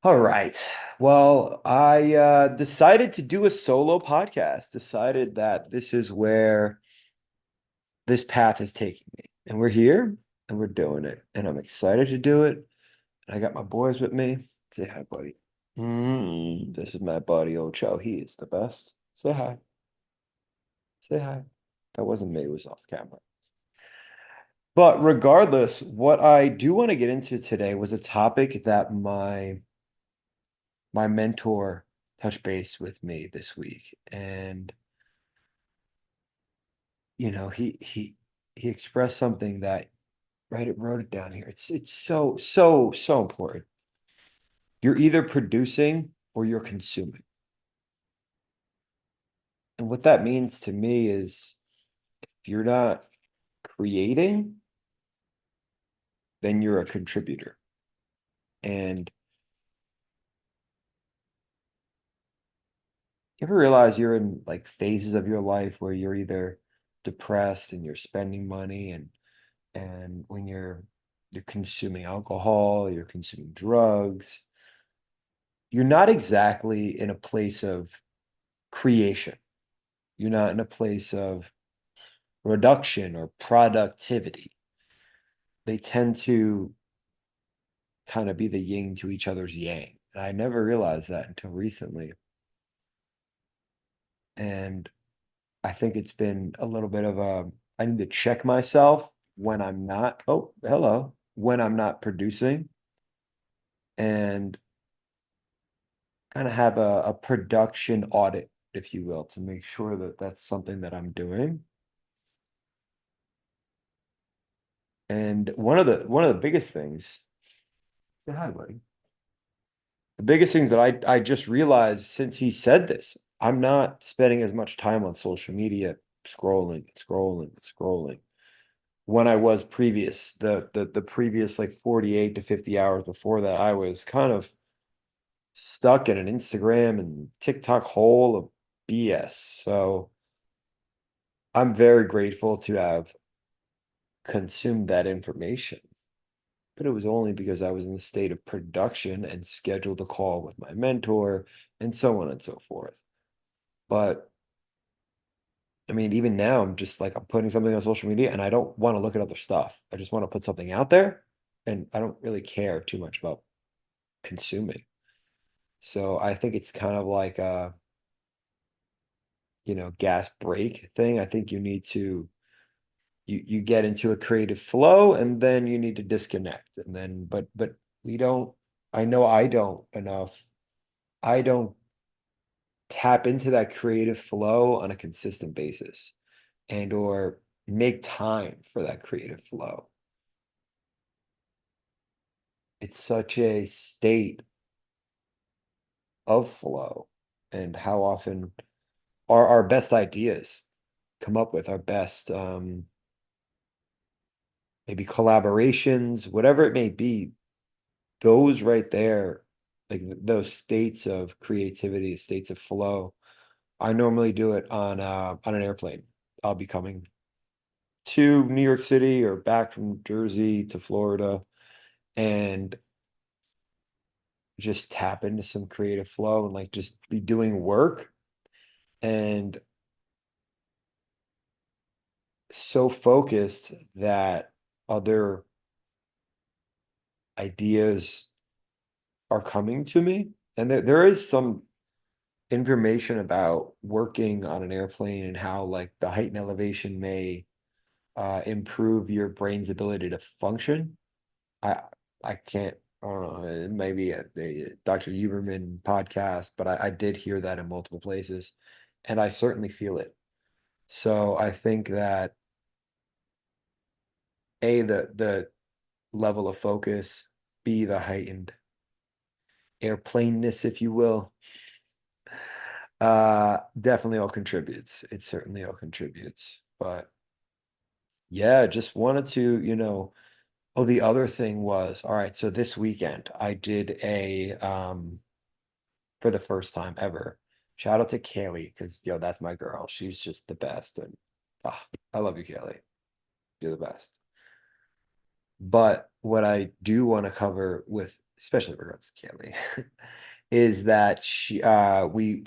All right. Well, I decided to do a solo podcast, decided that this is where this path is taking me. And we're here and we're doing it. And I'm excited to do it. And I got my boys with me. Say hi, buddy. This is my buddy Ochiaohi. He is the best. Say hi. Say hi. That wasn't me, it was off camera. But regardless, what I do want to get into today was a topic that my mentor touched base with me this week. And he expressed something that, right, it wrote it down here. It's so important. You're either producing or you're consuming. And what that means to me is if you're not creating, then you're a contributor. And you ever realize you're in like phases of your life where you're either depressed and you're spending money and when you're consuming alcohol, you're consuming drugs, you're not exactly in a place of creation. You're not in a place of reduction or productivity. They tend to kind of be the yin to each other's yang. And I never realized that until recently. And I think it's been a little bit of I need to check myself when I'm not, oh, hello, when I'm not producing and kind of have a production audit, if you will, to make sure that that's something that I'm doing. And one of the biggest things, say hi, buddy. The biggest things that I just realized since he said this, I'm not spending as much time on social media scrolling when I was previous. The previous like 48 to 50 hours before that, I was kind of stuck in an Instagram and TikTok hole of BS. So I'm very grateful to have consumed that information. But it was only because I was in the state of production and scheduled a call with my mentor and so on and so forth. But I mean, even now, I'm just like, I'm putting something on social media and I don't want to look at other stuff. I just want to put something out there and I don't really care too much about consuming. So I think it's kind of like gas break thing. I think you need to you get into a creative flow and then you need to disconnect. And then but we don't I know I don't enough. I don't tap into that creative flow on a consistent basis and or make time for that creative flow. It's such a state of flow and how often our best ideas come up with our best maybe collaborations, whatever it may be, those right there, like those states of creativity, states of flow. I normally do it on an airplane. I'll be coming to New York City or back from Jersey to Florida and just tap into some creative flow and like just be doing work and so focused that other ideas are coming to me. And there is some information about working on an airplane and how like the height and elevation may improve your brain's ability to function. I I can't, I don't know, it may be a Dr. Huberman podcast, but I did hear that in multiple places, and I certainly feel it. So I think that A, the level of focus, B, the heightened airplaneness, if you will, definitely all contributes. It certainly all contributes. But yeah, just wanted to, Oh, the other thing was, all right, so this weekend I did a for the first time ever. Shout out to Kaylee, because yo, that's my girl. She's just the best. And I love you, Kaylee. You're the best. But what I do want to cover with, especially in regards to Kelly, is that she told me,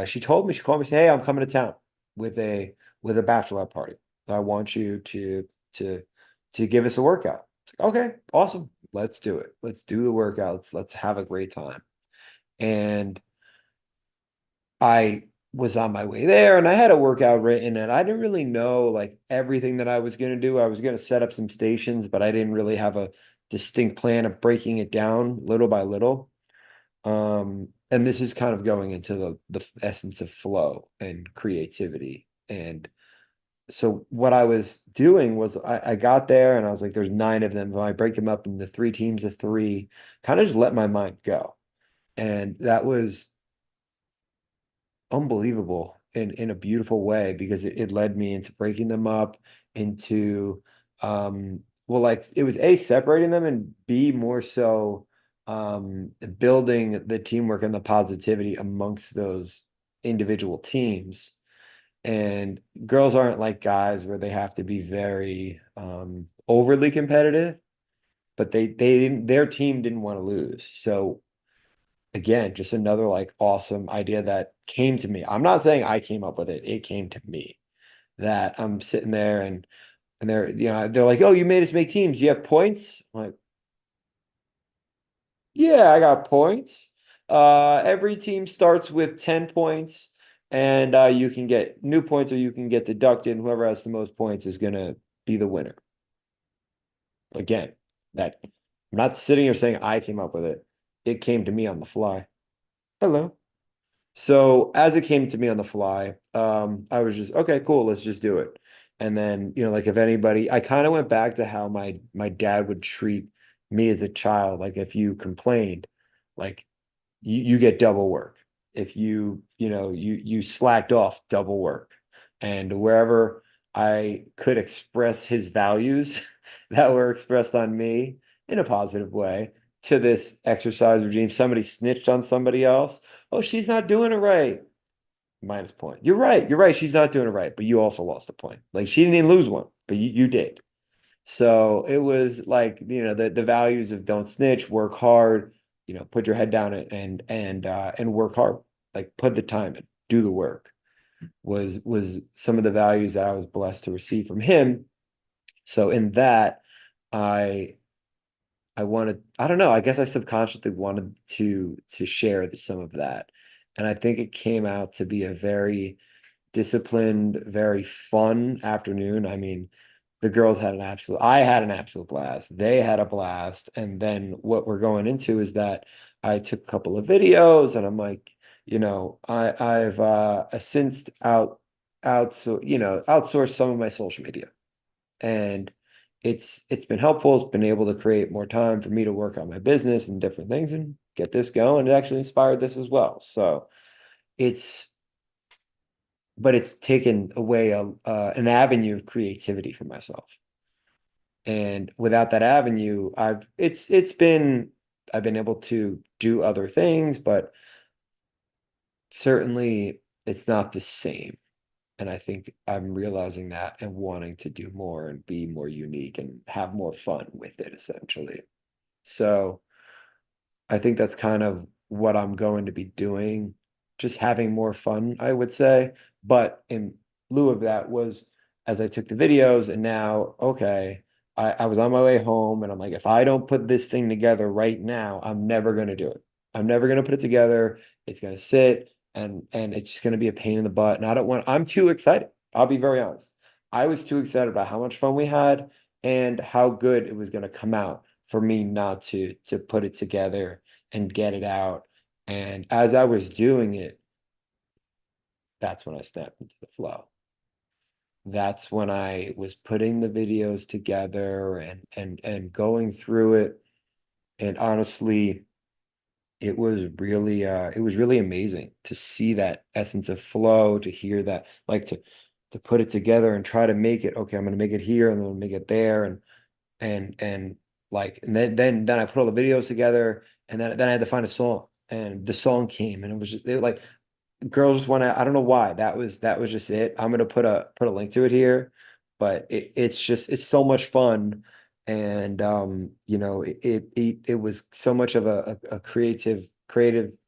she called me, said, hey, I'm coming to town with a bachelorette party. So I want you to to give us a workout. It's like, okay, awesome. Let's do it. Let's do the workouts. Let's have a great time. And I was on my way there and I had a workout written and I didn't really know like everything that I was going to do. I was going to set up some stations, but I didn't really have a distinct plan of breaking it down little by little. And this is kind of going into the essence of flow and creativity. And so what I was doing was I got there and I was like, there's nine of them. When I break them up into three teams of three, kind of just let my mind go. And that was unbelievable in a beautiful way because it led me into breaking them up into well like it was A separating them and B more so building the teamwork and the positivity amongst those individual teams. And girls aren't like guys where they have to be very overly competitive, but they didn't their team didn't want to lose. So again, just another like awesome idea that came to me. I'm not saying I came up with it. It came to me that I'm sitting there and they're they're like, "Oh, you made us make teams. Do you have points?" I'm like, "Yeah, I got points. Every team starts with 10 points and you can get new points or you can get deducted and whoever has the most points is going to be the winner." Again, that I'm not sitting here saying I came up with it. It came to me on the fly. Hello. So as it came to me on the fly, I was just, okay, cool, let's just do it. And then, like if anybody, I kind of went back to how my dad would treat me as a child. Like if you complained, like you get double work. If you slacked off, double work. And wherever I could express his values that were expressed on me in a positive way to this exercise regime, somebody snitched on somebody else. Oh, she's not doing it right. Minus point. You're right. You're right. She's not doing it right, but you also lost a point. Like she didn't even lose one, but you did. So it was like, the values of don't snitch, work hard, put your head down and work hard. Like put the time in, do the work was some of the values that I was blessed to receive from him. So in that, I I wanted, I don't know, I guess I subconsciously wanted to share some of that. And I think it came out to be a very disciplined, very fun afternoon. I mean, the girls had I had an absolute blast. They had a blast. And then what we're going into is that I took a couple of videos and I'm like, I've since outsourced some of my social media. And it's been helpful. It's been able to create more time for me to work on my business and different things and get this going. It actually inspired this as well. So it's but it's taken away an avenue of creativity for myself. And without that avenue, I've been able to do other things, but certainly it's not the same. And I think I'm realizing that and wanting to do more and be more unique and have more fun with it, essentially. So I think that's kind of what I'm going to be doing, just having more fun, I would say. But in lieu of that was as I took the videos and now, okay, I was on my way home and I'm like, if I don't put this thing together right now, I'm never going to do it. I'm never going to put it together. It's going to sit and it's just going to be a pain in the butt. And I'm too excited. I'll be very honest. I was too excited about how much fun we had and how good it was going to come out for me not to put it together and get it out. And as I was doing it, that's when I snapped into the flow. That's when I was putting the videos together and going through it. And honestly, it was really amazing to see that essence of flow, to hear that, like to put it together and try to make it, okay, I'm gonna make it here and then make it there and Like, and then I put all the videos together, and then I had to find a song, and the song came, and it was just they were like girls just want to. I don't know why. That was just it. I'm gonna put a link to it here, but it's so much fun, and it was so much of a creative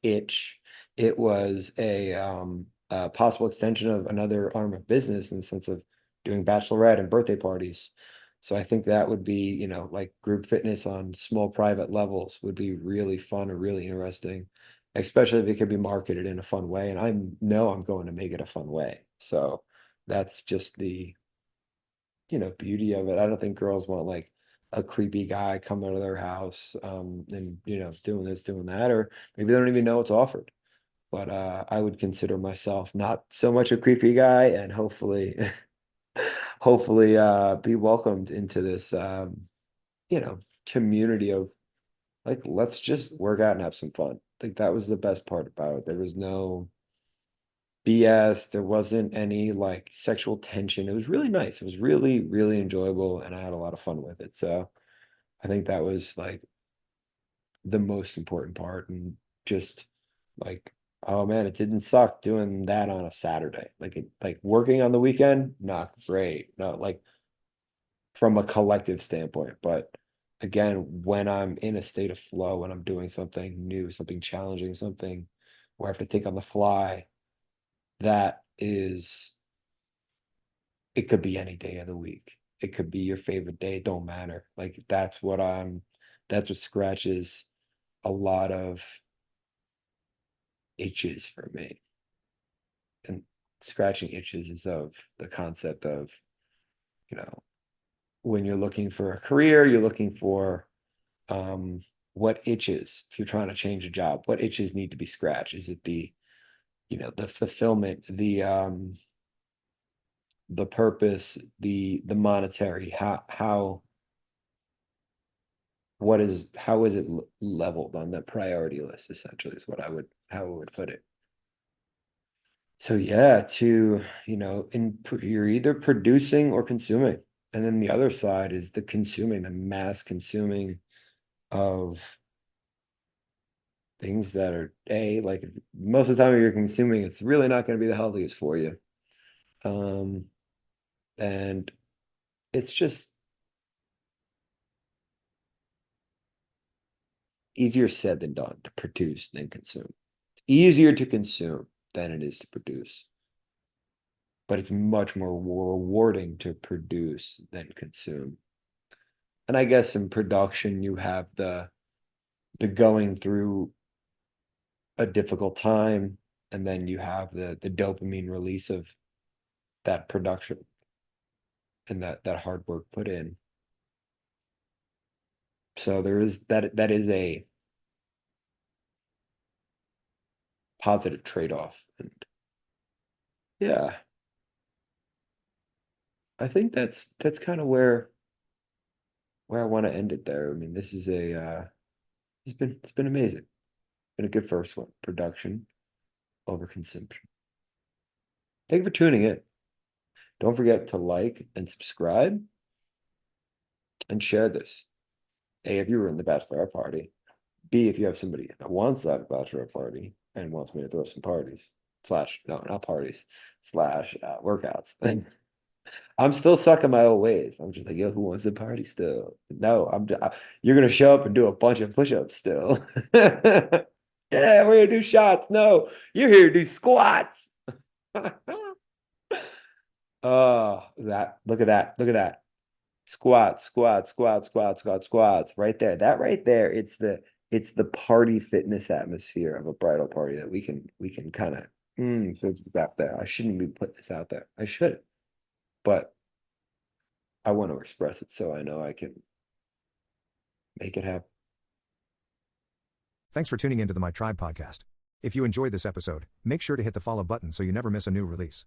itch. It was a possible extension of another arm of business in the sense of doing bachelorette and birthday parties. So I think that would be, like group fitness on small private levels would be really fun or really interesting, especially if it could be marketed in a fun way. And I know I'm going to make it a fun way. So that's just the, beauty of it. I don't think girls want like a creepy guy coming to their house, and doing this, doing that, or maybe they don't even know it's offered. But I would consider myself not so much a creepy guy, and hopefully hopefully be welcomed into this community of like, let's just work out and have some fun. Like that was the best part about it. There was no BS. There wasn't any like sexual tension. It was really nice. It was really, really enjoyable, and I had a lot of fun with it. So I think that was like the most important part, and just like, oh man, it didn't suck doing that on a Saturday. Like working on the weekend, not great. No, like from a collective standpoint. But again, when I'm in a state of flow, when I'm doing something new, something challenging, something where I have to think on the fly, that is, it could be any day of the week. It could be your favorite day. It don't matter. Like that's what scratches a lot of itches for me. And scratching itches is of the concept of, you know, when you're looking for a career, you're looking for um what itches if you're trying to change a job, what itches need to be scratched? Is it the fulfillment, the purpose, the monetary, how is it leveled on the priority list, essentially, is what I would how I would put it. So yeah, you're either producing or consuming, and then the other side is the consuming, the mass consuming of things that are like most of the time you're consuming, it's really not going to be the healthiest for you. Um, and it's just easier said than done to produce than consume. It's easier to consume than it is to produce, but it's much more rewarding to produce than consume. And I guess in production, you have the going through a difficult time, and then you have the dopamine release of that production and that hard work put in. So there is that is a positive trade-off. And yeah, I think that's kind of where I want to end it there. I mean, this is a it's been amazing. Been a good first one. Production over consumption. Thank you for tuning in. Don't forget to like and subscribe and share this. A, if you were in the bachelorette party. B, if you have somebody that wants that bachelorette party and wants me to throw some parties. Slash, no, not parties. Slash workouts. I'm still stuck in my old ways. I'm just like, yo, who wants to party still? No, you're gonna show up and do a bunch of push-ups still. Yeah, we're gonna do shots. No, you're here to do squats. Oh, that look at that. Look at that. Squats, squats, squats, squats, squats, squats. Right there. That right there. It's the party fitness atmosphere of a bridal party that we can kind of put out there. I shouldn't be putting this out there. I should, but I want to express it so I know I can make it happen. Thanks for tuning into the My Tribe podcast. If you enjoyed this episode, make sure to hit the follow button so you never miss a new release.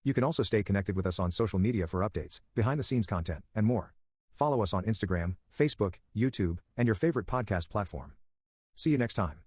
You can also stay connected with us on social media for updates, behind the scenes content, and more. Follow us on Instagram, Facebook, YouTube, and your favorite podcast platform. See you next time.